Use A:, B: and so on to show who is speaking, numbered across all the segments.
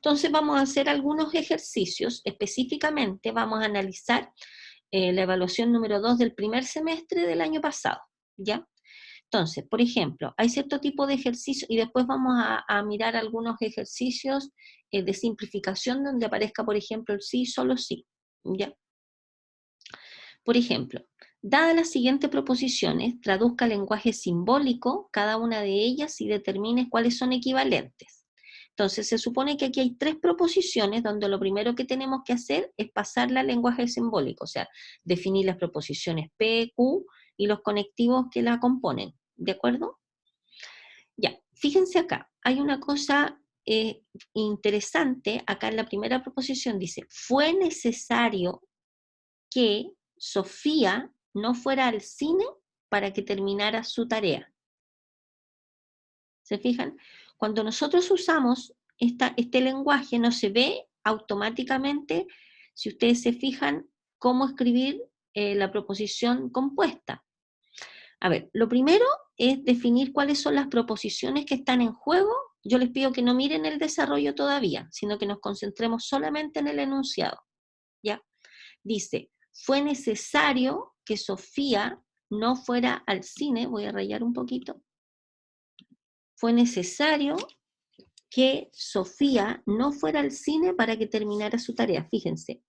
A: Entonces vamos a hacer algunos ejercicios, específicamente vamos a analizar la evaluación número 2 del primer semestre del año pasado, ¿ya? Entonces, por ejemplo, hay cierto tipo de ejercicios y después vamos a mirar algunos ejercicios de simplificación donde aparezca, por ejemplo, el sí, solo sí, ¿ya? Por ejemplo, dadas las siguientes proposiciones, traduzca al lenguaje simbólico cada una de ellas y determine cuáles son equivalentes. Entonces, se supone que aquí hay 3 proposiciones donde lo primero que tenemos que hacer es pasarla al lenguaje simbólico, o sea, definir las proposiciones P, Q y los conectivos que la componen, ¿de acuerdo? Ya, fíjense acá, hay una cosa interesante, acá en la primera proposición dice, fue necesario que Sofía no fuera al cine para que terminara su tarea. ¿Se fijan? Cuando nosotros usamos este lenguaje no se ve automáticamente, si ustedes se fijan, cómo escribir la proposición compuesta. A ver, lo primero es definir cuáles son las proposiciones que están en juego. Yo les pido que no miren el desarrollo todavía, sino que nos concentremos solamente en el enunciado. ¿Ya? Dice, fue necesario que Sofía no fuera al cine, voy a rayar un poquito, fue necesario que Sofía no fuera al cine para que terminara su tarea. Fíjense,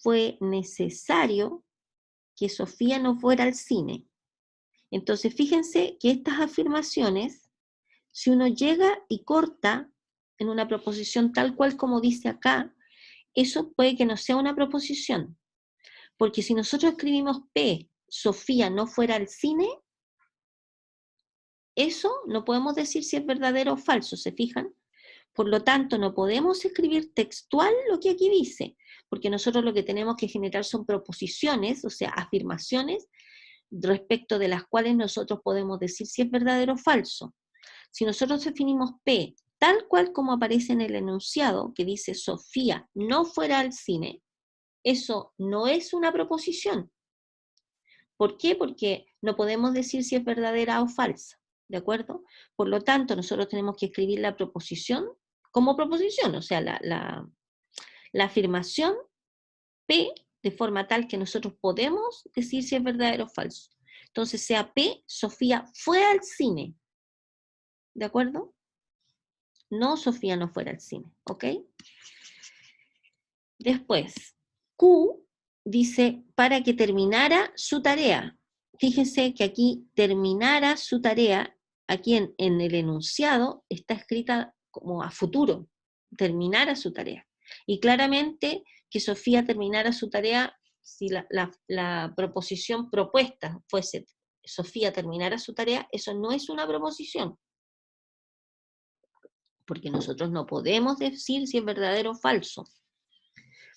A: fue necesario que Sofía no fuera al cine. Entonces, fíjense que estas afirmaciones, si uno llega y corta en una proposición tal cual como dice acá, eso puede que no sea una proposición. Porque si nosotros escribimos P, Sofía no fuera al cine, eso no podemos decir si es verdadero o falso, ¿se fijan? Por lo tanto, no podemos escribir textual lo que aquí dice, porque nosotros lo que tenemos que generar son proposiciones, o sea, afirmaciones, respecto de las cuales nosotros podemos decir si es verdadero o falso. Si nosotros definimos P tal cual como aparece en el enunciado, que dice Sofía no fuera al cine, eso no es una proposición. ¿Por qué? Porque no podemos decir si es verdadera o falsa, ¿de acuerdo? Por lo tanto, nosotros tenemos que escribir la proposición como proposición, o sea, la afirmación P de forma tal que nosotros podemos decir si es verdadero o falso. Entonces, sea P, Sofía fue al cine, ¿de acuerdo? No, Sofía no fuera al cine, ¿ok? Después, Q dice para que terminara su tarea. Fíjense que aquí terminara su tarea, aquí en el enunciado está escrita como a futuro, terminara su tarea. Y claramente que Sofía terminara su tarea, si la proposición propuesta fuese Sofía terminara su tarea, eso no es una proposición, porque nosotros no podemos decir si es verdadero o falso.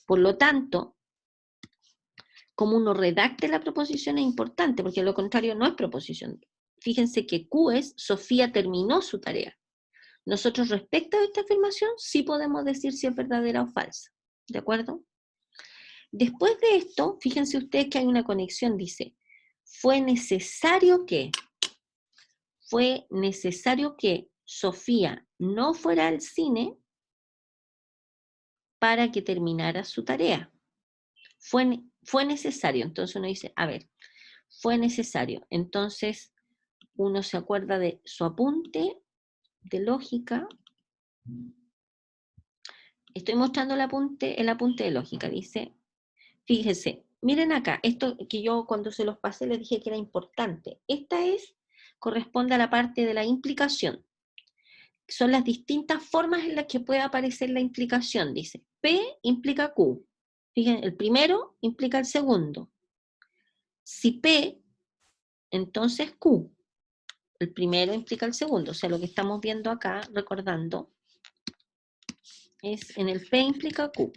A: Por lo tanto, como uno redacte la proposición es importante, porque lo contrario no es proposición. Fíjense que Q es Sofía terminó su tarea. Nosotros respecto a esta afirmación sí podemos decir si es verdadera o falsa. ¿De acuerdo? Después de esto, fíjense ustedes que hay una conexión, dice, fue necesario que Sofía no fuera al cine para que terminara su tarea. Fue necesario, entonces uno dice, a ver, fue necesario. Entonces, uno se acuerda de su apunte de lógica. Estoy mostrando el apunte de lógica. Dice, fíjense, miren acá, esto que yo cuando se los pasé les dije que era importante. Corresponde a la parte de la implicación. Son las distintas formas en las que puede aparecer la implicación. Dice, P implica Q. Fíjense, el primero implica el segundo. Si P, entonces Q. El primero implica el segundo. O sea, lo que estamos viendo acá, recordando, es en el P implica Q.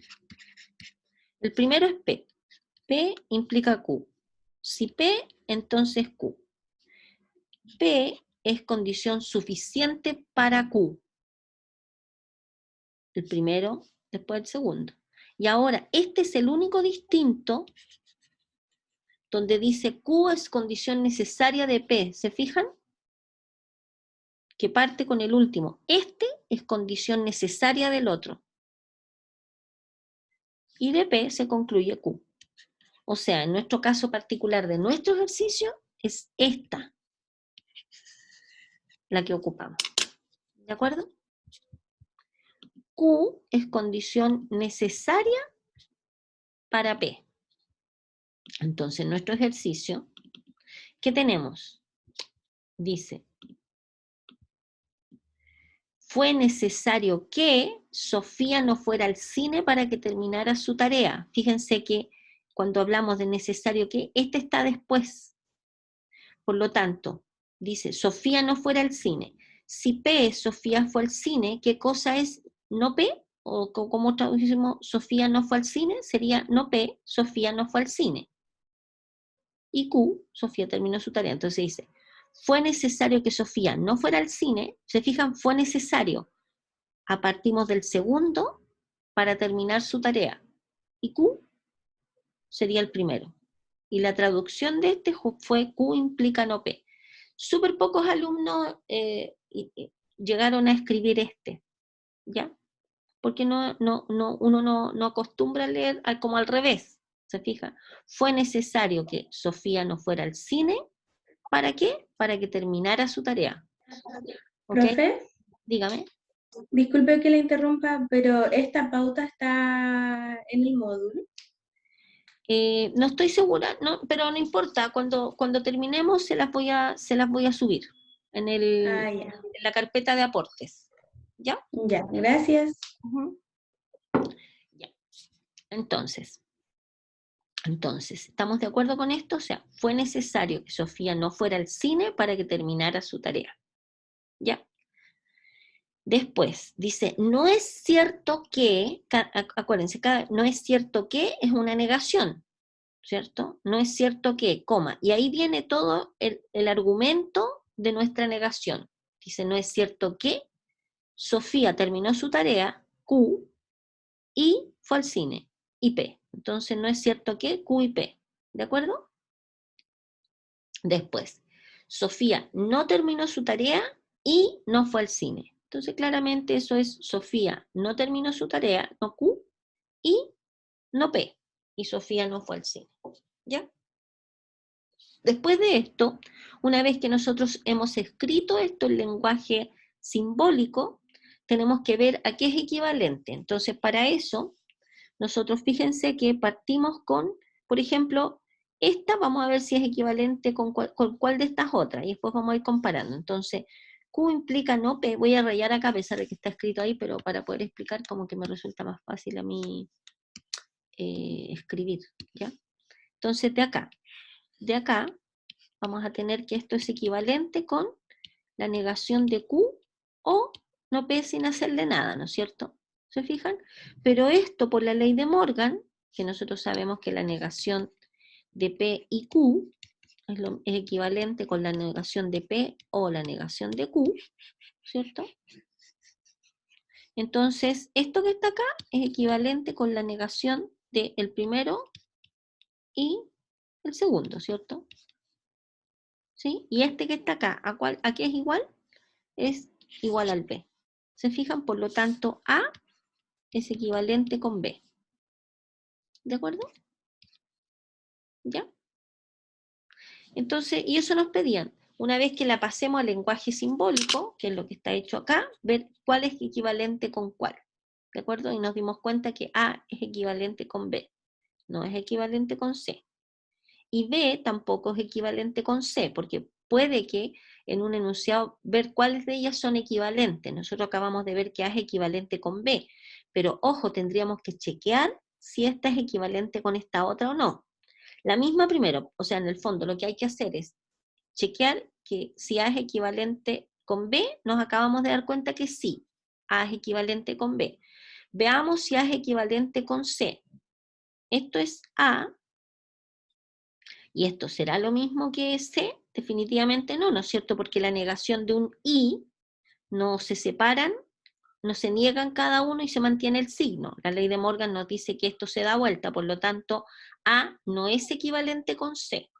A: El primero es P. P implica Q. Si P, entonces Q. P es condición suficiente para Q. El primero, después el segundo. Y ahora, este es el único distinto donde dice Q es condición necesaria de P. ¿Se fijan? que parte con el último. Este es condición necesaria del otro. Y de P se concluye Q. O sea, en nuestro caso particular de nuestro ejercicio, es esta la que ocupamos. ¿De acuerdo? Q es condición necesaria para P. Entonces, nuestro ejercicio, ¿qué tenemos? Dice, fue necesario que Sofía no fuera al cine para que terminara su tarea. Fíjense que cuando hablamos de necesario que, este está después. Por lo tanto, dice, Sofía no fuera al cine. Si P, Sofía fue al cine, ¿qué cosa es no P? O como traducimos, Sofía no fue al cine, sería no P, Sofía no fue al cine. Y Q, Sofía terminó su tarea. Entonces dice, fue necesario que Sofía no fuera al cine. Se fijan, fue necesario. Partimos del segundo para terminar su tarea. Y Q sería el primero. Y la traducción de este fue Q implica no P. Súper pocos alumnos llegaron a escribir este, ¿ya? Porque uno no acostumbra a leer como al revés, ¿se fija? Fue necesario que Sofía no fuera al cine, ¿para qué? Para que terminara su tarea. ¿Ok?
B: Profe,
A: Dígame.
B: disculpe que le interrumpa, pero ¿esta pauta está en el módulo?
A: No estoy segura, no, pero no importa, cuando terminemos se las voy a subir
B: Ah, ya.
A: en la carpeta de aportes. ¿Ya?
B: Ya, gracias.
A: Ujú. Ya. Entonces, ¿estamos de acuerdo con esto? O sea, fue necesario que Sofía no fuera al cine para que terminara su tarea. ¿Ya? Después, dice, no es cierto que, acuérdense, no es cierto que es una negación, ¿cierto? No es cierto que, coma. Y ahí viene todo el argumento de nuestra negación. Dice, no es cierto que Sofía terminó su tarea, Q, y fue al cine, y P. Entonces, no es cierto que Q y P. ¿De acuerdo? Después, Sofía no terminó su tarea y no fue al cine. Entonces, claramente eso es Sofía no terminó su tarea, no Q, y no P. Y Sofía no fue al cine. ¿Ya? Después de esto, una vez que nosotros hemos escrito esto en lenguaje simbólico, tenemos que ver a qué es equivalente. Entonces, para eso, nosotros fíjense que partimos con, por ejemplo, esta vamos a ver si es equivalente con cuál de estas otras, y después vamos a ir comparando. Entonces, Q implica no P, voy a rayar acá a pesar de que está escrito ahí, pero para poder explicar como que me resulta más fácil a mí escribir, ¿ya? Entonces, de acá, vamos a tener que esto es equivalente con la negación de Q o no P sin hacerle nada, ¿no es cierto? ¿Se fijan? Pero esto por la ley de Morgan, que nosotros sabemos que la negación de P y Q es equivalente con la negación de P o la negación de Q, ¿cierto? Entonces, esto que está acá es equivalente con la negación del primero y el segundo, ¿cierto? ¿Sí? Y este que está acá, ¿a qué es igual? Es igual al B. ¿Se fijan? Por lo tanto, A es equivalente con B. ¿De acuerdo? ¿Ya? Entonces, y eso nos pedían. Una vez que la pasemos al lenguaje simbólico, que es lo que está hecho acá, ver cuál es equivalente con cuál. ¿De acuerdo? Y nos dimos cuenta que A es equivalente con B, no es equivalente con C. Y B tampoco es equivalente con C, porque puede que en un enunciado ver cuáles de ellas son equivalentes. Nosotros acabamos de ver que A es equivalente con B, pero ojo, tendríamos que chequear si esta es equivalente con esta otra o no. La misma primero, o sea, en el fondo lo que hay que hacer es chequear que si A es equivalente con B, nos acabamos de dar cuenta que sí, A es equivalente con B. Veamos si A es equivalente con C. Esto es A, y esto será lo mismo que C, definitivamente no, ¿no es cierto? Porque la negación de un I no se separan, no se niegan cada uno y se mantiene el signo. La ley de Morgan nos dice que esto se da vuelta, por lo tanto, A no es equivalente con C.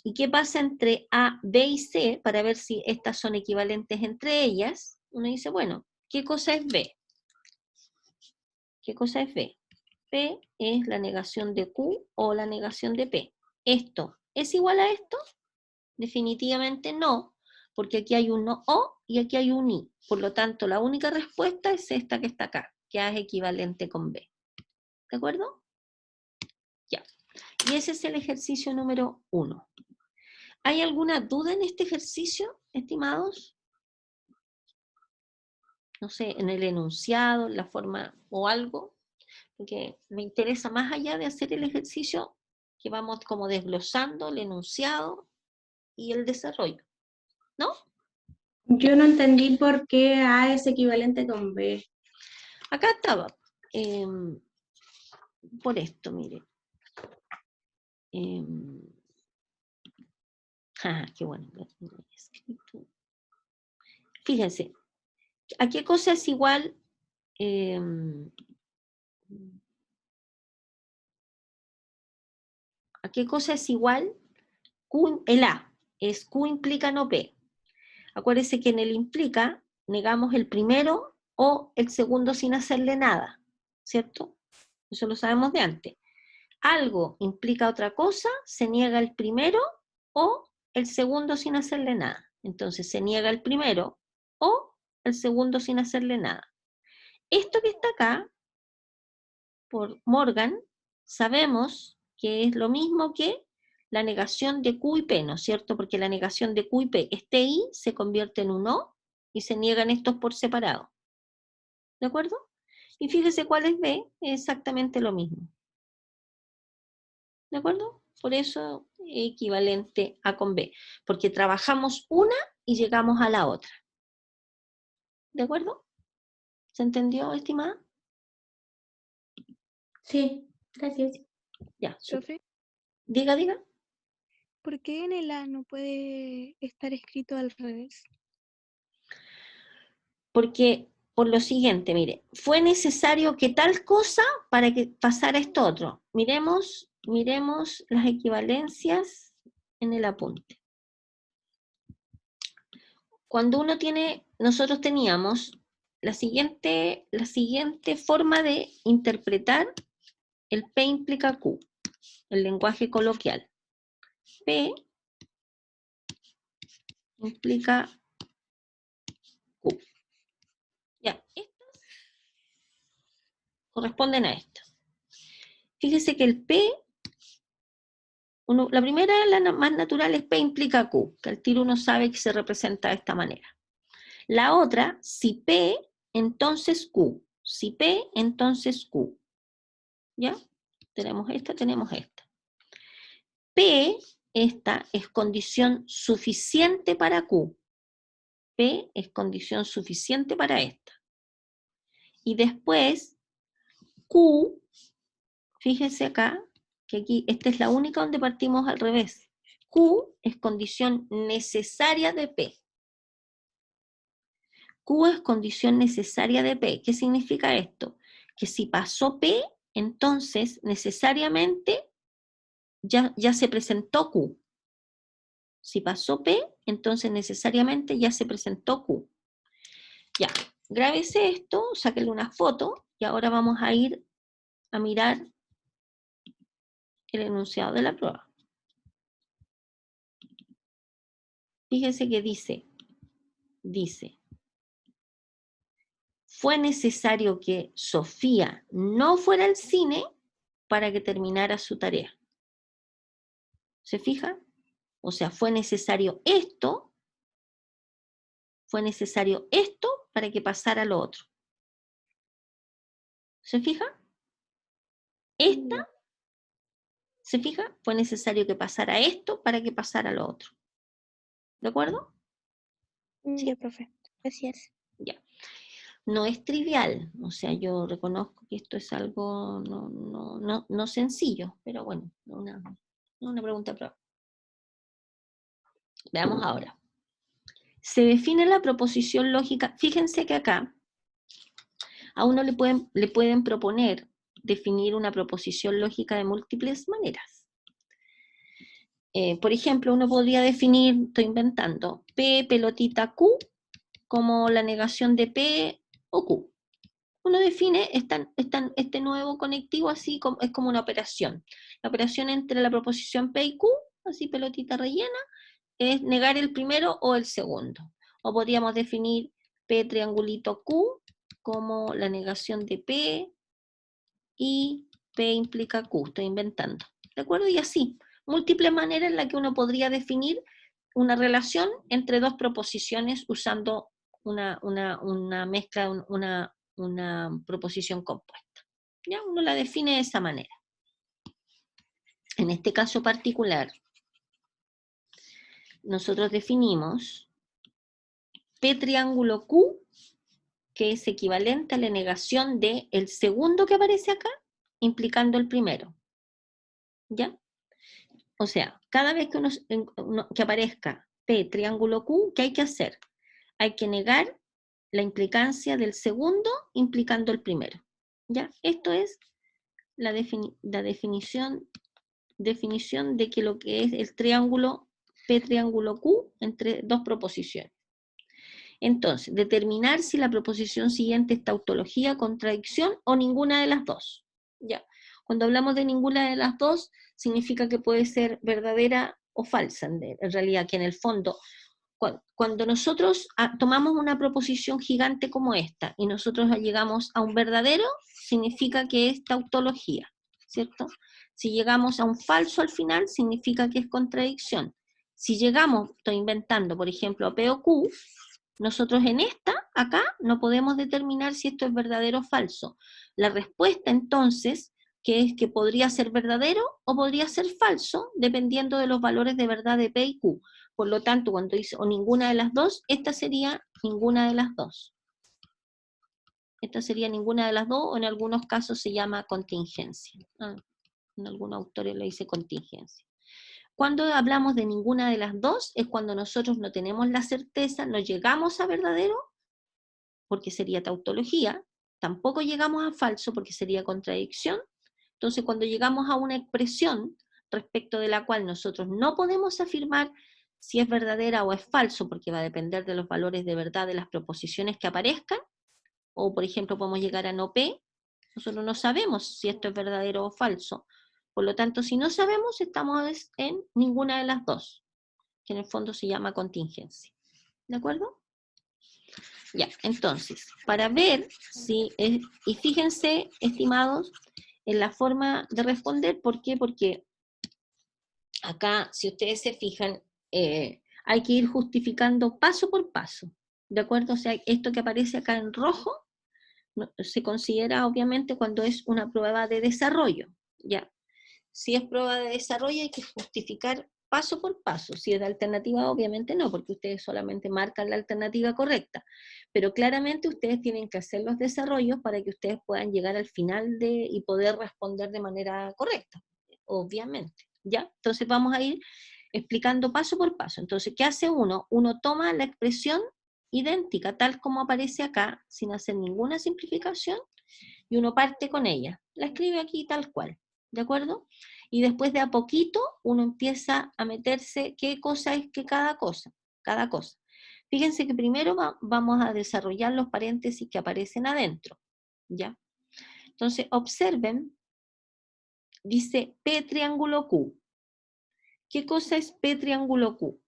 A: ¿Y qué pasa entre A, B y C para ver si estas son equivalentes entre ellas? Uno dice, bueno, ¿qué cosa es B? ¿Qué cosa es B? P es la negación de Q o la negación de P. ¿Esto es igual a esto? Definitivamente no, porque aquí hay un O y aquí hay un I. Por lo tanto, la única respuesta es esta que está acá, que A es equivalente con B. ¿De acuerdo? Ya. Y ese es el ejercicio número 1. ¿Hay alguna duda en este ejercicio, estimados? No sé, en el enunciado, en la forma o algo, porque me interesa más allá de hacer el ejercicio, que vamos como desglosando el enunciado y el desarrollo, ¿no?
B: Yo no entendí por qué A es equivalente con B.
A: Acá estaba, por esto, mire. Qué bueno. Fíjense, ¿a qué cosa es igual? ¿A qué cosa es igual? Q, el A, es Q implica no P. Acuérdense que en el implica negamos el primero o el segundo sin hacerle nada, ¿cierto? Eso lo sabemos de antes. Algo implica otra cosa, se niega el primero o el segundo sin hacerle nada. Entonces se niega el primero o el segundo sin hacerle nada. Esto que está acá, por Morgan, sabemos que es lo mismo que la negación de Q y P, ¿no es cierto? Porque la negación de Q y P, este I se convierte en un O y se niegan estos por separado. ¿De acuerdo? Y fíjese cuál es B, es exactamente lo mismo. ¿De acuerdo? Por eso equivalente A con B, porque trabajamos una y llegamos a la otra. ¿De acuerdo? ¿Se entendió, estimada?
B: Sí, gracias.
A: Ya, super.
C: Profe,
A: Diga, diga.
C: ¿por qué en el A no puede estar escrito al revés?
A: Porque, por lo siguiente, mire, fue necesario que tal cosa para que pasara esto otro. Miremos las equivalencias en el apunte. Cuando uno tiene, nosotros teníamos la siguiente forma de interpretar el P implica Q, el lenguaje coloquial. P implica Q. Ya, estas corresponden a estas. Fíjese que el P, la primera, la más natural, es P implica Q, que al tiro uno sabe que se representa de esta manera. La otra, si P, entonces Q. Si P, entonces Q. ¿Ya? Tenemos esta, tenemos esta. P, esta es condición suficiente para Q. P es condición suficiente para esta. Y después, Q, fíjense acá, que aquí, esta es la única donde partimos al revés. Q es condición necesaria de P. Q es condición necesaria de P. ¿Qué significa esto? Que si pasó P, entonces necesariamente ya se presentó Q. Si pasó P, entonces necesariamente ya se presentó Q. Ya, grábese esto, sáquenle una foto y ahora vamos a ir a mirar el enunciado de la prueba. Fíjense que dice, fue necesario que Sofía no fuera al cine para que terminara su tarea. ¿Se fija? O sea, fue necesario esto para que pasara lo otro. ¿Se fija? ¿Se fija? Fue necesario que pasara esto para que pasara lo otro. ¿De acuerdo? ¿Sí?
C: Ya, profe. Gracias.
A: Ya. No es trivial, o sea, yo reconozco que esto es algo no sencillo, pero bueno, una pregunta a prueba. Veamos ahora. Se define la proposición lógica. Fíjense que acá a uno le pueden proponer definir una proposición lógica de múltiples maneras. por ejemplo, uno podría definir, estoy inventando, P pelotita Q como la negación de P o Q. Uno define este nuevo conectivo así, es como una operación. La operación entre la proposición P y Q, así pelotita rellena, es negar el primero o el segundo. O podríamos definir P triangulito Q como la negación de P y P implica Q, estoy inventando. ¿De acuerdo? Y así, múltiples maneras en las que uno podría definir una relación entre dos proposiciones usando una mezcla, una proposición compuesta. ¿Ya? Uno la define de esa manera. En este caso particular, nosotros definimos P triángulo Q, que es equivalente a la negación del segundo que aparece acá, implicando el primero. ¿Ya? O sea, cada vez que aparezca P triángulo Q, ¿qué hay que hacer? Hay que negar la implicancia del segundo implicando el primero. ¿Ya? Esto es la definición de que lo que es el triángulo P triángulo Q entre dos proposiciones. Entonces, determinar si la proposición siguiente es tautología, contradicción o ninguna de las dos. ¿Ya? Cuando hablamos de ninguna de las dos, significa que puede ser verdadera o falsa, en realidad, que en el fondo, cuando nosotros tomamos una proposición gigante como esta, y nosotros llegamos a un verdadero, significa que es tautología, ¿cierto? Si llegamos a un falso al final, significa que es contradicción. Si llegamos, estoy inventando, por ejemplo, a P o Q, nosotros en acá, no podemos determinar si esto es verdadero o falso. La respuesta entonces, que es que podría ser verdadero o podría ser falso, dependiendo de los valores de verdad de P y Q. Por lo tanto, cuando dice o ninguna de las dos, esta sería ninguna de las dos. Esta sería ninguna de las dos, o en algunos casos se llama contingencia. En algunos autores le dice contingencia. Cuando hablamos de ninguna de las dos, es cuando nosotros no tenemos la certeza, no llegamos a verdadero, porque sería tautología, tampoco llegamos a falso, porque sería contradicción. Entonces, cuando llegamos a una expresión respecto de la cual nosotros no podemos afirmar si es verdadera o es falso, porque va a depender de los valores de verdad de las proposiciones que aparezcan, o por ejemplo podemos llegar a no P, nosotros no sabemos si esto es verdadero o falso. Por lo tanto, si no sabemos, estamos en ninguna de las dos, que en el fondo se llama contingencia. ¿De acuerdo? Ya, entonces, para ver si, y fíjense, estimados, en la forma de responder, ¿por qué? Porque acá, si ustedes se fijan, hay que ir justificando paso por paso, ¿de acuerdo? O sea, esto que aparece acá en rojo, se considera obviamente cuando es una prueba de desarrollo, ¿ya? Si es prueba de desarrollo hay que justificar paso por paso. Si es de alternativa, obviamente no, porque ustedes solamente marcan la alternativa correcta. Pero claramente ustedes tienen que hacer los desarrollos para que ustedes puedan llegar al final y poder responder de manera correcta, obviamente. ¿Ya? Entonces vamos a ir explicando paso por paso. Entonces, ¿qué hace uno? Uno toma la expresión idéntica, tal como aparece acá, sin hacer ninguna simplificación, y uno parte con ella. La escribe aquí tal cual. ¿De acuerdo? Y después de a poquito uno empieza a meterse qué cosa es que cada cosa. Fíjense que primero vamos a desarrollar los paréntesis que aparecen adentro. ¿Ya? Entonces, observen, dice P triángulo Q. ¿Qué cosa es P triángulo Q?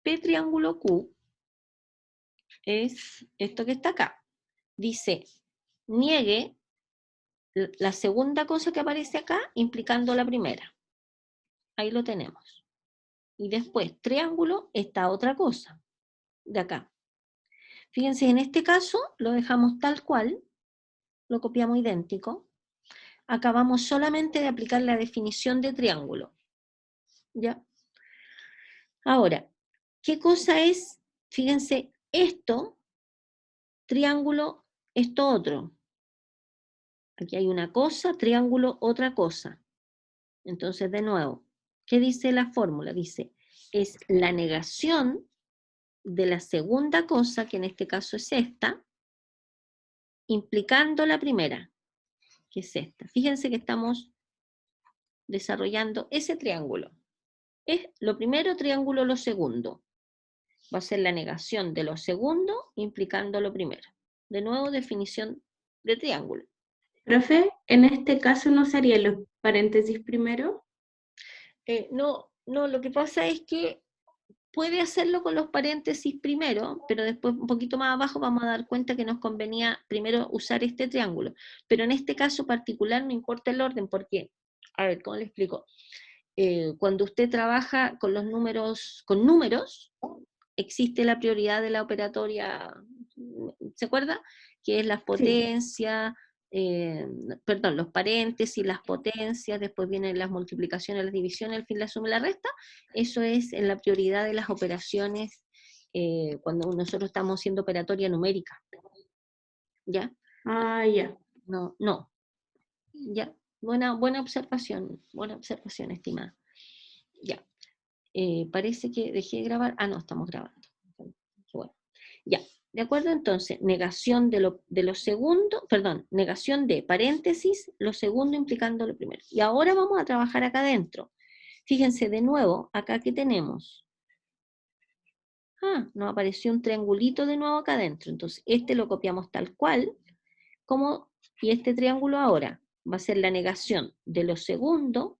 A: P triángulo Q es esto que está acá. Dice, niegue la segunda cosa que aparece acá implicando la primera. Ahí lo tenemos. Y después, triángulo, esta otra cosa, de acá. Fíjense, en este caso lo dejamos tal cual, lo copiamos idéntico. Acabamos solamente de aplicar la definición de triángulo. ¿Ya? Ahora, ¿qué cosa es? Fíjense, esto, triángulo, esto otro. Aquí hay una cosa, triángulo, otra cosa. Entonces, de nuevo, ¿qué dice la fórmula? Dice, es la negación de la segunda cosa, que en este caso es esta, implicando la primera, que es esta. Fíjense que estamos desarrollando ese triángulo. es lo primero, triángulo lo segundo. Va a ser la negación de lo segundo implicando lo primero. De nuevo, definición de triángulo.
B: Profe, en este caso no serían los paréntesis primero.
A: No, lo que pasa es que puede hacerlo con los paréntesis primero, pero después un poquito más abajo vamos a dar cuenta que nos convenía primero usar este triángulo. Pero en este caso particular no importa el orden, porque, a ver, ¿cómo le explico? Cuando usted trabaja con los números, existe la prioridad de la operatoria, ¿se acuerda? Que es las potencias, los paréntesis, las potencias, después vienen las multiplicaciones, las divisiones, al fin la suma y la resta. Eso es en la prioridad de las operaciones cuando nosotros estamos haciendo operatoria numérica. ¿Ya?
B: Ah, ya.
A: No. Ya. Buena observación, estimada. Ya. Parece que dejé de grabar. Ah, no, estamos grabando. Bueno, ya. ¿De acuerdo? Entonces, negación de lo segundo, negación de paréntesis, lo segundo implicando lo primero. Y ahora vamos a trabajar acá adentro. Fíjense de nuevo, acá que tenemos. Nos apareció un triangulito de nuevo acá adentro. Entonces, este lo copiamos tal cual, y este triángulo ahora va a ser la negación de lo segundo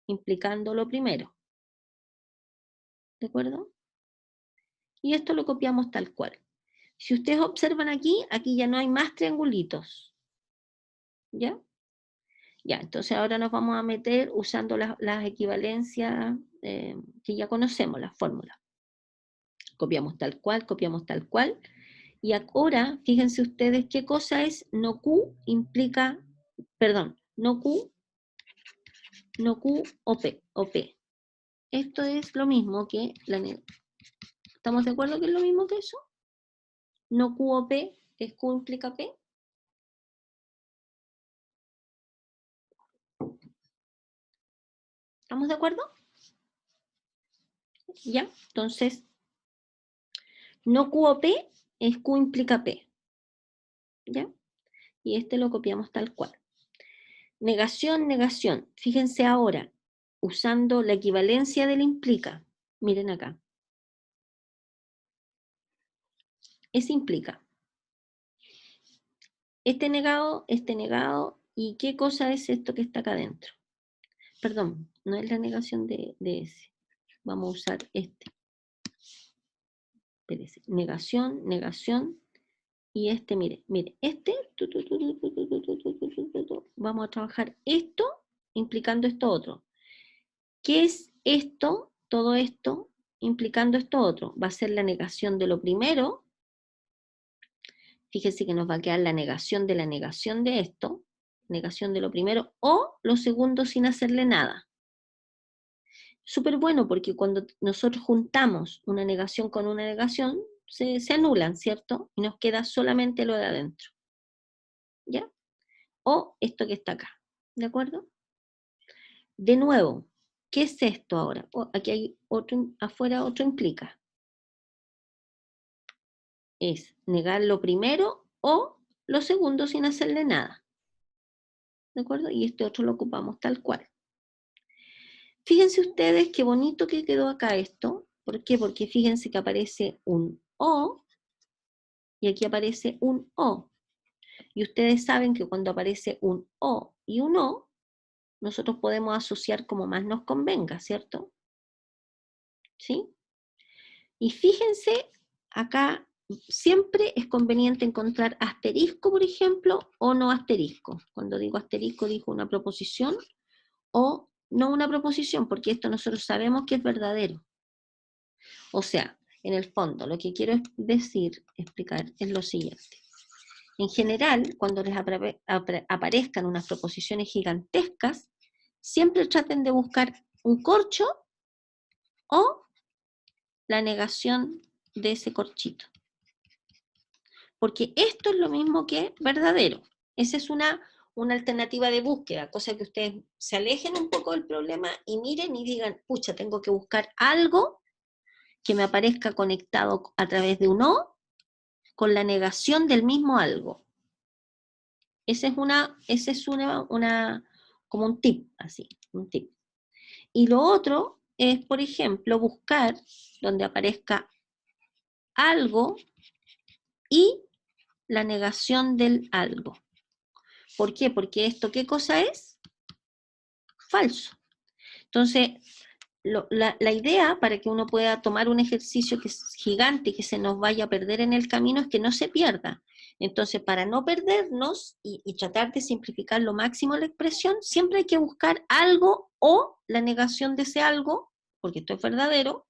A: implicando lo primero. ¿De acuerdo? Y esto lo copiamos tal cual. Si ustedes observan aquí ya no hay más triangulitos. ¿Ya? Ya, entonces ahora nos vamos a meter usando las equivalencias que ya conocemos, las fórmulas. Copiamos tal cual. Y ahora, fíjense ustedes qué cosa es no Q no Q o P. Esto es lo mismo que ¿estamos de acuerdo que es lo mismo que eso? No Q o P es Q implica P. ¿Estamos de acuerdo? ¿Ya? Entonces, no Q o P es Q implica P. ¿Ya? Y este lo copiamos tal cual. Negación. Fíjense ahora, usando la equivalencia del implica. Miren acá. Ese implica. Este negado, ¿y qué cosa es esto que está acá adentro? Perdón, no es la negación de ese. Vamos a usar este. Espérese. Negación, y este, mire, este, vamos a trabajar esto implicando esto otro. ¿Qué es esto, todo esto, implicando esto otro? Va a ser la negación de lo primero. Fíjense que nos va a quedar la negación de esto, negación de lo primero, o lo segundo sin hacerle nada. Súper bueno porque cuando nosotros juntamos una negación con una negación, se anulan, ¿cierto? Y nos queda solamente lo de adentro. ¿Ya? O esto que está acá. ¿De acuerdo? De nuevo, ¿qué es esto ahora? Aquí hay otro, afuera otro implica. Es negar lo primero o lo segundo sin hacerle nada. ¿De acuerdo? Y este otro lo ocupamos tal cual. Fíjense ustedes qué bonito que quedó acá esto. ¿Por qué? Porque fíjense que aparece un O y aquí aparece un O. Y ustedes saben que cuando aparece un O y un O, nosotros podemos asociar como más nos convenga, ¿cierto? ¿Sí? Y fíjense, acá siempre es conveniente encontrar asterisco, por ejemplo, o no asterisco. Cuando digo asterisco, digo una proposición o no una proposición, porque esto nosotros sabemos que es verdadero. O sea, en el fondo, lo que quiero explicar es lo siguiente. En general, cuando les aparezcan unas proposiciones gigantescas, siempre traten de buscar un corcho o la negación de ese corchito. Porque esto es lo mismo que verdadero. Esa es una alternativa de búsqueda, cosa que ustedes se alejen un poco del problema y miren y digan, pucha, tengo que buscar algo que me aparezca conectado a través de un O con la negación del mismo algo. Ese es como un tip, así, un tip. Y lo otro es, por ejemplo, buscar donde aparezca algo y la negación del algo. ¿Por qué? Porque esto, ¿qué cosa es? Falso. Entonces, la idea para que uno pueda tomar un ejercicio que es gigante y que se nos vaya a perder en el camino es que no se pierda. Entonces, para no perdernos y tratar de simplificar lo máximo la expresión, siempre hay que buscar algo o la negación de ese algo, porque esto es verdadero,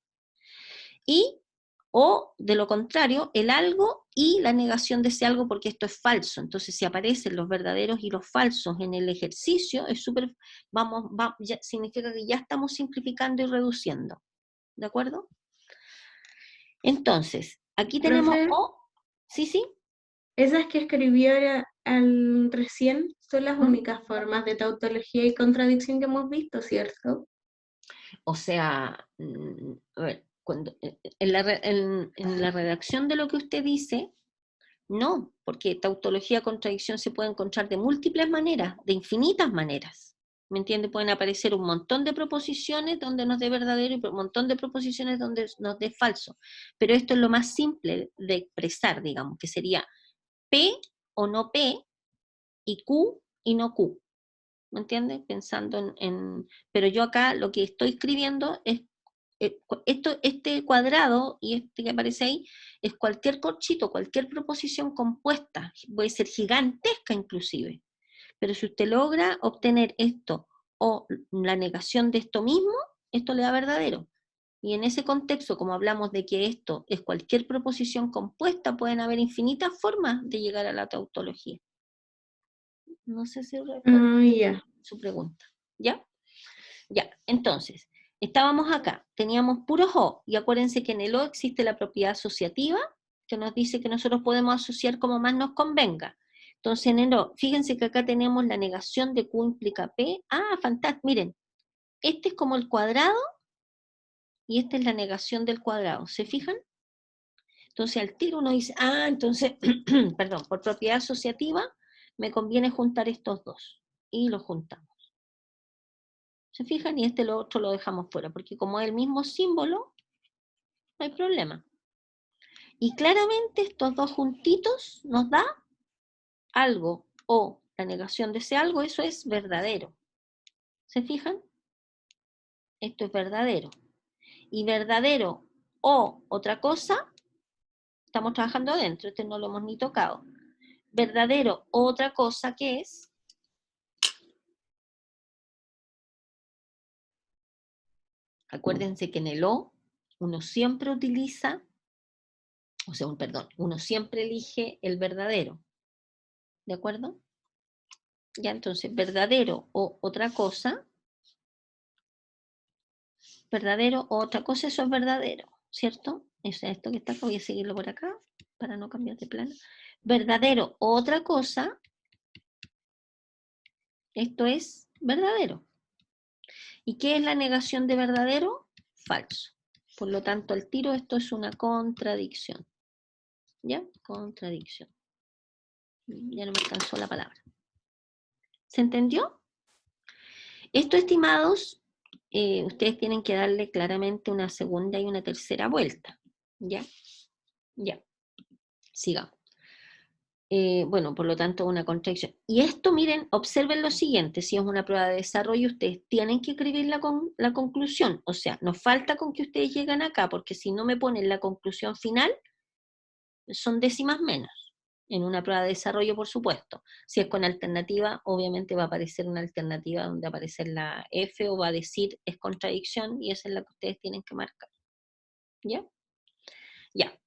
A: o de lo contrario, el algo y la negación de ese algo porque esto es falso. Entonces, si aparecen los verdaderos y los falsos en el ejercicio, es súper, significa que ya estamos simplificando y reduciendo. ¿De acuerdo? Entonces, aquí tenemos
B: Profe,
A: sí, sí.
B: esas que escribió recién son las únicas formas de tautología y contradicción que hemos visto, ¿cierto?
A: O sea, a ver, en la redacción de lo que usted dice, no, porque tautología, contradicción se puede encontrar de múltiples maneras, de infinitas maneras. ¿Me entiende? Pueden aparecer un montón de proposiciones donde nos dé verdadero y un montón de proposiciones donde nos dé falso. Pero esto es lo más simple de expresar, digamos, que sería P o no P y Q y no Q. ¿Me entiende? Pensando pero yo acá lo que estoy escribiendo es este cuadrado y este que aparece ahí es cualquier corchito, cualquier proposición compuesta, puede ser gigantesca inclusive, pero si usted logra obtener esto o la negación de esto mismo, esto le da verdadero. Y en ese contexto, como hablamos de que esto es cualquier proposición compuesta, pueden haber infinitas formas de llegar a la tautología. No sé si responde
B: Ya.
A: su pregunta. ¿Ya? Ya, entonces, estábamos acá, teníamos puros O, y acuérdense que en el O existe la propiedad asociativa, que nos dice que nosotros podemos asociar como más nos convenga. Entonces, en el O, fíjense que acá tenemos la negación de Q implica P. Ah, fantástico, miren, este es como el cuadrado, y esta es la negación del cuadrado, ¿se fijan? Entonces, al tiro uno dice, entonces, perdón, por propiedad asociativa, me conviene juntar estos dos, y los juntamos. ¿Se fijan? Y lo otro lo dejamos fuera, porque como es el mismo símbolo, no hay problema. Y claramente estos dos juntitos nos da algo, o la negación de ese algo, eso es verdadero. ¿Se fijan? Esto es verdadero. Y verdadero o otra cosa, estamos trabajando adentro, este no lo hemos ni tocado. Verdadero o otra cosa, ¿qué es? Acuérdense que en el O uno siempre utiliza, uno siempre elige el verdadero. ¿De acuerdo? Ya, entonces, verdadero o otra cosa, verdadero o otra cosa, eso es verdadero, ¿cierto? Es esto que está acá, voy a seguirlo por acá, para no cambiar de plano. Verdadero o otra cosa, esto es verdadero. ¿Y qué es la negación de verdadero? Falso. Por lo tanto, al tiro esto es una contradicción. ¿Ya? Contradicción. Ya no me alcanzó la palabra. ¿Se entendió? Esto, estimados, ustedes tienen que darle claramente una segunda y una tercera vuelta. ¿Ya? Ya. Sigamos. Bueno, por lo tanto, una contradicción. Y esto, miren, observen lo siguiente, si es una prueba de desarrollo, ustedes tienen que escribir la conclusión. O sea, nos falta con que ustedes lleguen acá, porque si no me ponen la conclusión final, son décimas menos. En una prueba de desarrollo, por supuesto. Si es con alternativa, obviamente va a aparecer una alternativa donde aparece la F o va a decir es contradicción y esa es la que ustedes tienen que marcar. ¿Ya? Ya.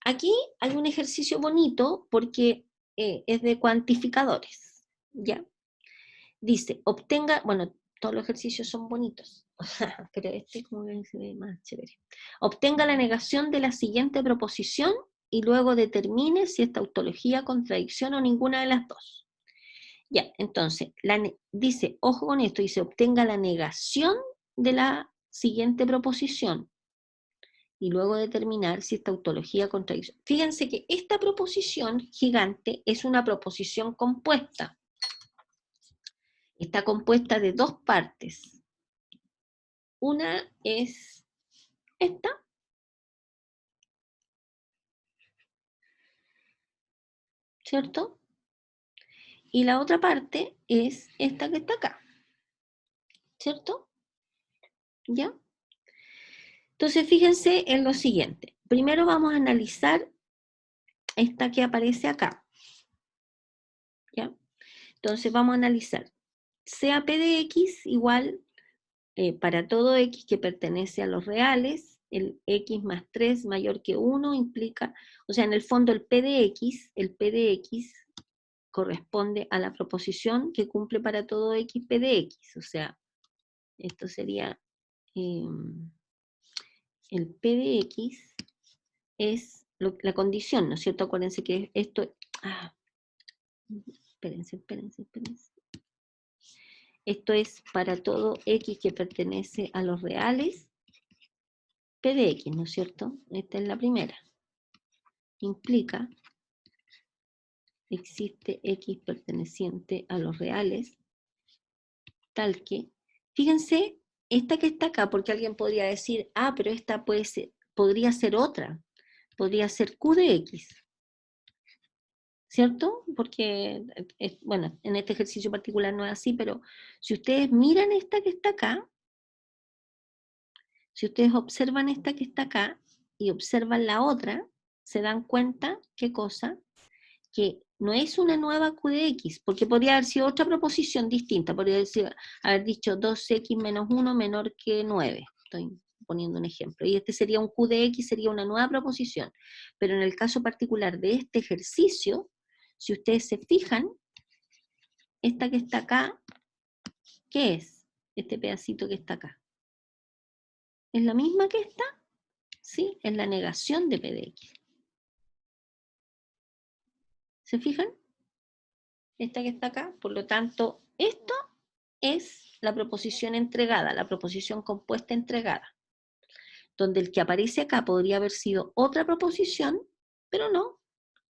A: Aquí hay un ejercicio bonito porque es de cuantificadores. ¿Ya? Dice, obtenga, bueno, todos los ejercicios son bonitos, pero este como que se ve más chévere. Obtenga la negación de la siguiente proposición y luego determine si es tautología, contradicción o ninguna de las dos. Ya, entonces, dice, ojo con esto, dice, obtenga la negación de la siguiente proposición y luego determinar si es tautología, contradicción. Fíjense que esta proposición gigante es una proposición compuesta. Está compuesta de dos partes. Una es esta. ¿Cierto? Y la otra parte es esta que está acá. ¿Cierto? ¿Ya? Entonces, fíjense en lo siguiente. Primero vamos a analizar esta que aparece acá. ¿Ya? Entonces, vamos a analizar. Sea P de X igual para todo X que pertenece a los reales, el X más 3 mayor que 1 implica, o sea, en el fondo el P de X corresponde a la proposición que cumple para todo X P de X, o sea, esto sería el P de X es la condición, ¿no es cierto? Acuérdense que esto, espérense. Esto es para todo X que pertenece a los reales, P de X, ¿no es cierto? Esta es la primera. Implica, existe X perteneciente a los reales, tal que, fíjense, esta que está acá, porque alguien podría decir, pero esta podría ser otra, podría ser Q de X, ¿cierto? Porque, bueno, en este ejercicio particular no es así, pero si ustedes miran esta que está acá, si ustedes observan esta que está acá y observan la otra, se dan cuenta, ¿qué cosa? Que no es una nueva Q de X, porque podría haber sido otra proposición distinta, podría haber dicho 2X menos 1 menor que 9, estoy poniendo un ejemplo, y este sería un Q de X, sería una nueva proposición, pero en el caso particular de este ejercicio, si ustedes se fijan, esta que está acá, ¿qué es? Este pedacito que está acá. ¿Es la misma que esta? Sí, es la negación de P de X. ¿Se fijan? Esta que está acá, por lo tanto, esto es la proposición entregada, la proposición compuesta entregada, donde el que aparece acá podría haber sido otra proposición, pero no,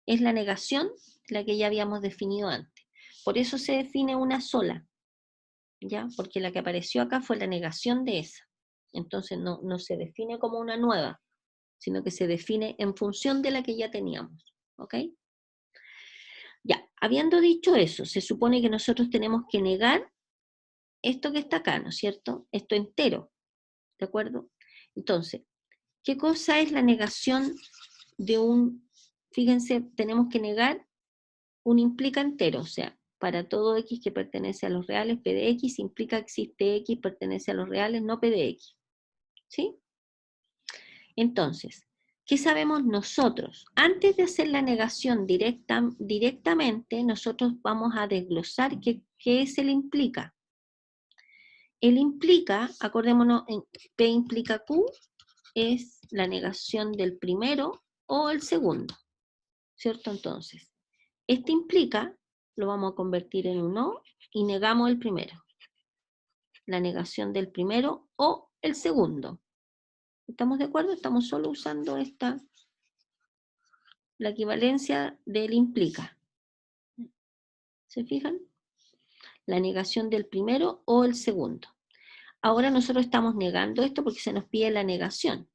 A: es la negación de la que ya habíamos definido antes. Por eso se define una sola, ¿ya? Porque la que apareció acá fue la negación de esa. Entonces no se define como una nueva, sino que se define en función de la que ya teníamos, ¿ok? Ya, habiendo dicho eso, se supone que nosotros tenemos que negar esto que está acá, ¿no es cierto? Esto entero, ¿de acuerdo? Entonces, ¿qué cosa es la negación de un, fíjense, tenemos que negar un implica entero, o sea, para todo X que pertenece a los reales, P de X implica que existe X pertenece a los reales, no P de X, ¿sí? Entonces, ¿qué sabemos nosotros? Antes de hacer la negación directamente, nosotros vamos a desglosar qué es el implica. El implica, acordémonos, en P implica Q, es la negación del primero o el segundo, ¿cierto? Entonces, este implica, lo vamos a convertir en un O y negamos el primero. La negación del primero o el segundo. ¿Estamos de acuerdo? Estamos solo usando la equivalencia del implica. ¿Se fijan? La negación del primero o el segundo. Ahora nosotros estamos negando esto porque se nos pide la negación.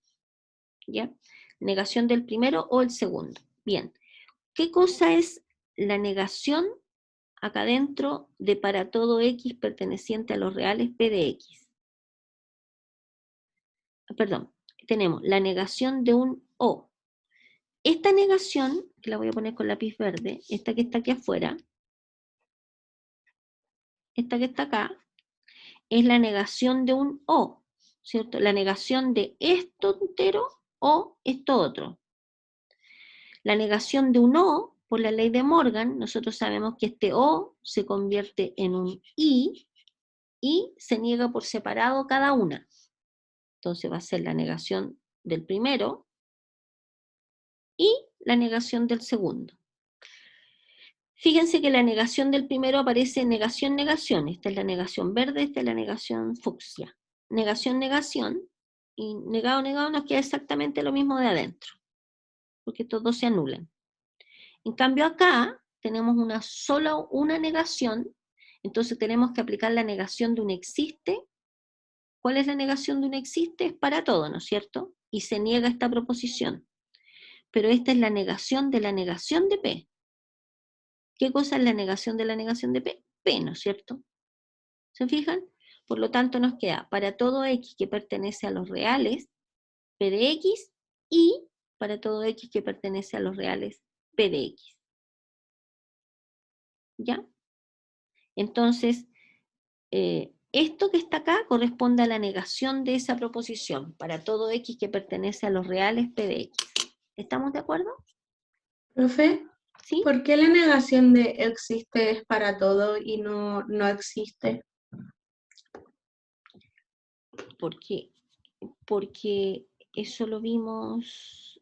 A: ¿Ya? Negación del primero o el segundo. Bien. ¿Qué cosa es la negación acá dentro de para todo X perteneciente a los reales P de X? Perdón, tenemos la negación de un O. Esta negación, que la voy a poner con lápiz verde, esta que está aquí afuera, esta que está acá, es la negación de un O, ¿cierto? La negación de esto entero o esto otro. La negación de un O, por la ley de Morgan, nosotros sabemos que este O se convierte en un I y se niega por separado cada una. Entonces va a ser la negación del primero y la negación del segundo. Fíjense que la negación del primero aparece en negación, negación. Esta es la negación verde, esta es la negación fucsia. Negación, negación, y negado, negado nos queda exactamente lo mismo de adentro, porque todos se anulan. En cambio acá tenemos una negación, entonces tenemos que aplicar la negación de un existe ¿Cuál es la negación de un existe? Es para todo, ¿no es cierto? Y se niega esta proposición. Pero esta es la negación de P. ¿Qué cosa es la negación de P? P, ¿no es cierto? ¿Se fijan? Por lo tanto nos queda para todo X que pertenece a los reales, P de X, y para todo X que pertenece a los reales, P de X. ¿Ya? Entonces, esto que está acá corresponde a la negación de esa proposición, para todo X que pertenece a los reales, P de X. ¿Estamos de acuerdo?
B: Profe,
A: ¿Sí?
B: ¿por qué la negación de existe es para todo y no existe?
A: Porque eso lo vimos,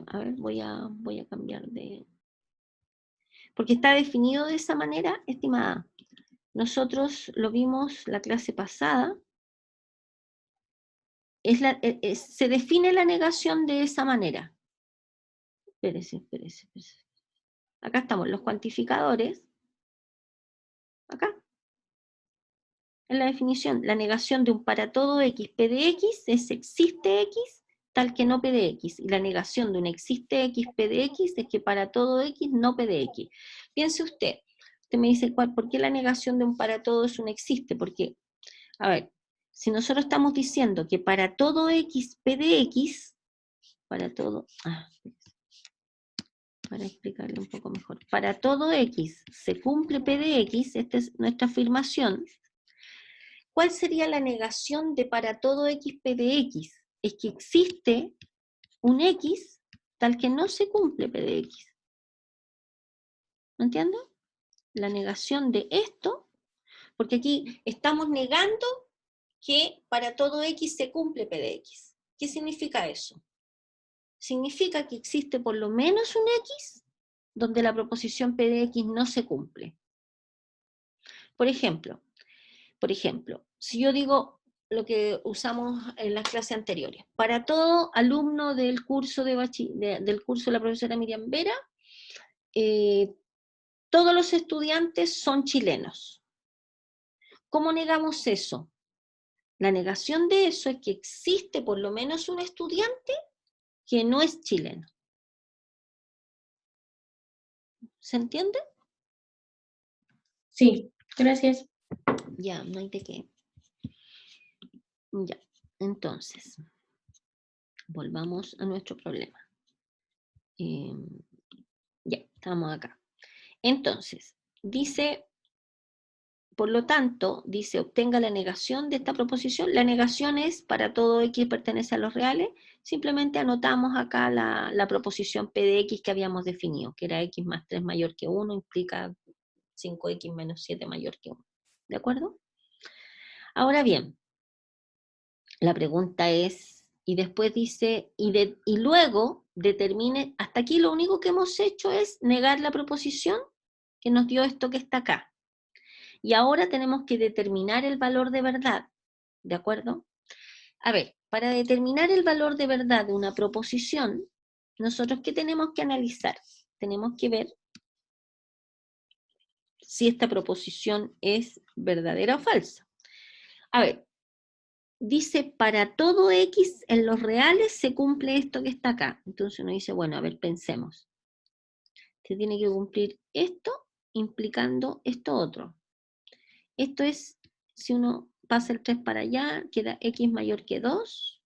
A: a ver, voy a cambiar de... Porque está definido de esa manera, estimada. Nosotros lo vimos la clase pasada. Se define la negación de esa manera. Espérese. Acá estamos, los cuantificadores. Acá. En la definición, la negación de un para todo X, P de X, es existe X, tal que no P de X. Y la negación de un existe X, P de X, es que para todo X, no P de X. Piense usted me dice, ¿por qué la negación de un para todo es un existe? Porque, a ver, si nosotros estamos diciendo que para todo X, P de X, para todo, para explicarle un poco mejor, para todo X se cumple P de X, esta es nuestra afirmación. ¿Cuál sería la negación de para todo X P de X? Es que existe un X tal que no se cumple P de X. ¿Me entienden? La negación de esto, porque aquí estamos negando que para todo X se cumple P de X. ¿Qué significa eso? Significa que existe por lo menos un X donde la proposición P de X no se cumple. Por ejemplo, si yo digo lo que usamos en las clases anteriores, para todo alumno del curso de la profesora Miriam Vera, todos los estudiantes son chilenos. ¿Cómo negamos eso? La negación de eso es que existe por lo menos un estudiante que no es chileno. ¿Se entiende?
B: Sí, gracias.
A: Ya, no hay de qué. Ya, entonces, volvamos a nuestro problema. Ya, estamos acá. Entonces, dice, por lo tanto, dice, obtenga la negación de esta proposición. La negación es para todo X pertenece a los reales. Simplemente anotamos acá la proposición P de X que habíamos definido, que era X más 3 mayor que 1, implica 5X menos 7 mayor que 1. ¿De acuerdo? Ahora bien, la pregunta es, y después dice, y luego determine, hasta aquí lo único que hemos hecho es negar la proposición que nos dio esto que está acá. Y ahora tenemos que determinar el valor de verdad, ¿de acuerdo? A ver, para determinar el valor de verdad de una proposición, nosotros ¿qué tenemos que analizar? Tenemos que ver si esta proposición es verdadera o falsa. A ver, dice, para todo X en los reales se cumple esto que está acá. Entonces uno dice, bueno, a ver, pensemos. Se tiene que cumplir esto implicando esto otro. Esto es, si uno pasa el 3 para allá, queda X mayor que 2.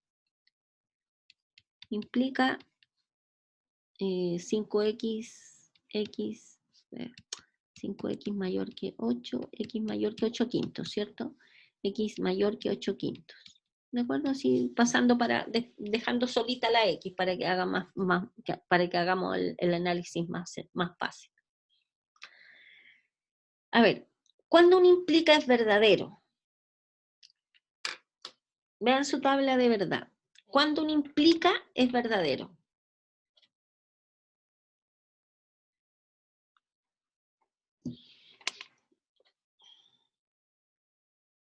A: Implica 5X, 5X mayor que 8, X mayor que 8 quintos, ¿cierto? X mayor que 8 quintos. ¿De acuerdo? Así pasando dejando solita la X para que haga para que hagamos el análisis más fácil. A ver, ¿cuándo un implica es verdadero? Vean su tabla de verdad. ¿Cuándo un implica es verdadero?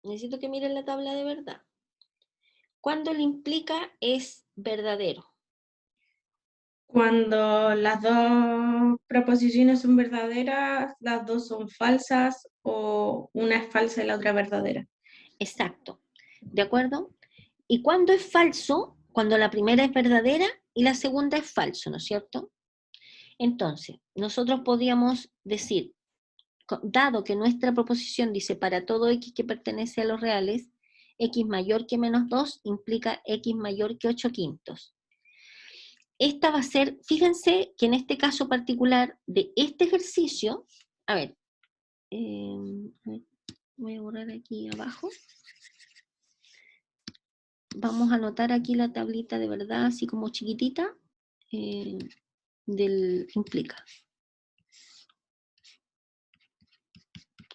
A: Necesito que miren la tabla de verdad. ¿Cuándo el implica es verdadero?
B: Cuando las dos proposiciones son verdaderas, las dos son falsas o una es falsa y la otra verdadera.
A: Exacto. ¿De acuerdo? ¿Y cuándo es falso? Cuando la primera es verdadera y la segunda es falso, ¿no es cierto? Entonces, nosotros podríamos decir, dado que nuestra proposición dice para todo x que pertenece a los reales, x mayor que menos 2 implica x mayor que 8 quintos. Esta va a ser, fíjense que en este caso particular de este ejercicio, a ver, voy a borrar aquí abajo. Vamos a anotar aquí la tablita de verdad, así como chiquitita, del implica.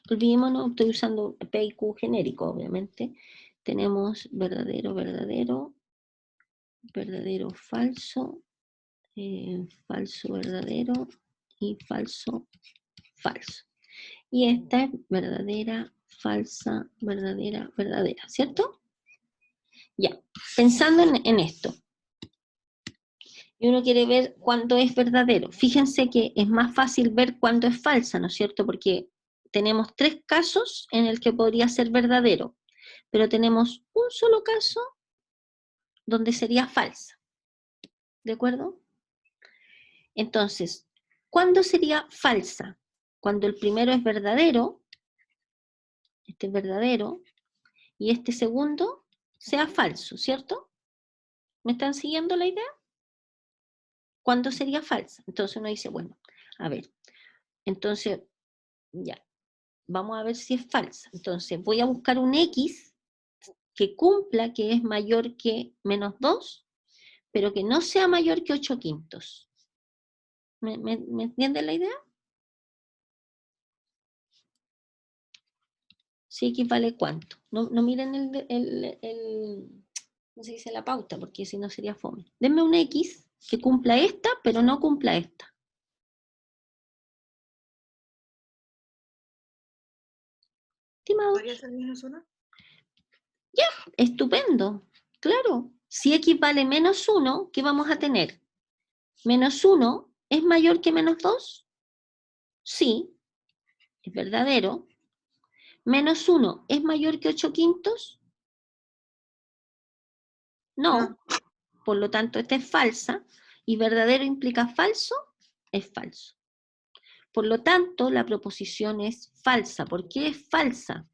A: Olvidémonos, estoy usando P y Q genérico, obviamente. Tenemos verdadero, verdadero, verdadero, falso, falso, verdadero y falso, falso. Y esta es verdadera, falsa, verdadera, verdadera, ¿cierto? Ya, pensando en esto. Y uno quiere ver cuándo es verdadero. Fíjense que es más fácil ver cuándo es falsa, ¿no es cierto? Porque tenemos 3 casos en el que podría ser verdadero, pero tenemos un solo caso donde sería falsa. ¿De acuerdo? Entonces, ¿cuándo sería falsa? Cuando el primero es verdadero, este es verdadero, y este segundo sea falso, ¿cierto? ¿Me están siguiendo la idea? ¿Cuándo sería falsa? Entonces uno dice, bueno, a ver, entonces, ya, vamos a ver si es falsa. Entonces voy a buscar un x que cumpla que es mayor que menos 2, pero que no sea mayor que 8 quintos. ¿Me entienden la idea? Si x vale cuánto. No miren no se dice la pauta, porque si no sería fome. Denme un x que cumpla esta, pero no cumpla esta. Estimados.
D: ¿Podría ser menos 1?
A: Ya, estupendo. Claro. Si x vale menos 1, ¿qué vamos a tener? ¿Menos 1 es mayor que menos 2? Sí, es verdadero. ¿Menos 1 es mayor que 8 quintos? No. Por lo tanto, esta es falsa. Y verdadero implica falso, es falso. Por lo tanto, la proposición es falsa. ¿Por qué es falsa?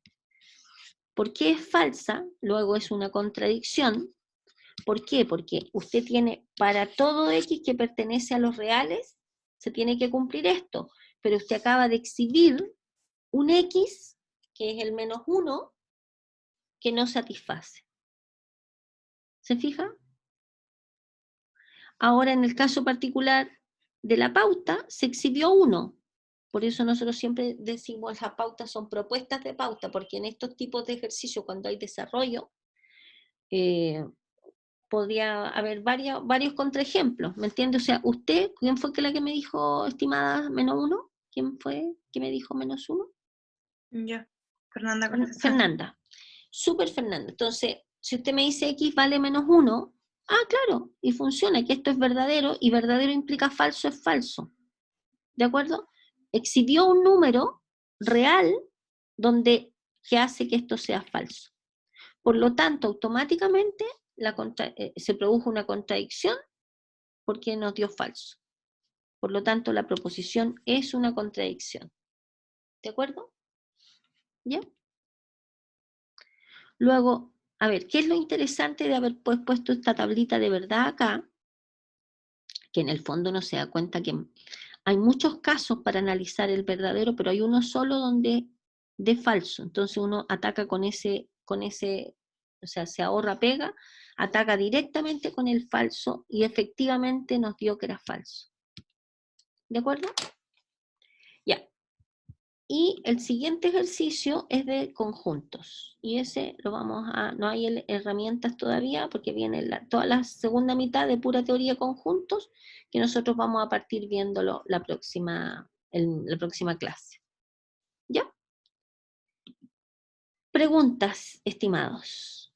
A: ¿Por qué es falsa? Luego es una contradicción. ¿Por qué? Porque usted tiene, para todo x que pertenece a los reales, se tiene que cumplir esto. Pero usted acaba de exhibir un x, que es el menos 1, que no satisface. ¿Se fija? Ahora, en el caso particular de la pauta, se exhibió 1. Por eso nosotros siempre decimos las pautas son propuestas de pauta, porque en estos tipos de ejercicios, cuando hay desarrollo, podría haber varios contraejemplos, ¿me entiende? O sea, usted, ¿quién fue la que me dijo, estimada, menos 1? ¿Quién fue que me dijo menos 1?
D: Ya, Fernanda Cortés.
A: Fernanda. Súper Fernanda. Entonces, si usted me dice x vale menos 1, claro, y funciona, que esto es verdadero, y verdadero implica falso es falso. ¿De acuerdo? Exhibió un número real que hace que esto sea falso. Por lo tanto, automáticamente se produjo una contradicción porque nos dio falso. Por lo tanto, la proposición es una contradicción. ¿De acuerdo? ¿Ya? Luego, a ver, ¿qué es lo interesante de haber puesto esta tablita de verdad acá? Que en el fondo uno se da cuenta que hay muchos casos para analizar el verdadero, pero hay uno solo donde de falso. Entonces uno ataca con ese, o sea, se ahorra pega, ataca directamente con el falso y efectivamente nos dio que era falso. ¿De acuerdo? Ya. Y el siguiente ejercicio es de conjuntos. Y ese lo vamos a, no hay herramientas todavía porque viene toda la segunda mitad de pura teoría de conjuntos que nosotros vamos a partir viéndolo la próxima clase. ¿Ya? Preguntas, estimados.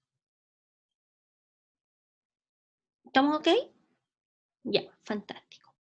A: ¿Estamos ok? Ya, fantástico.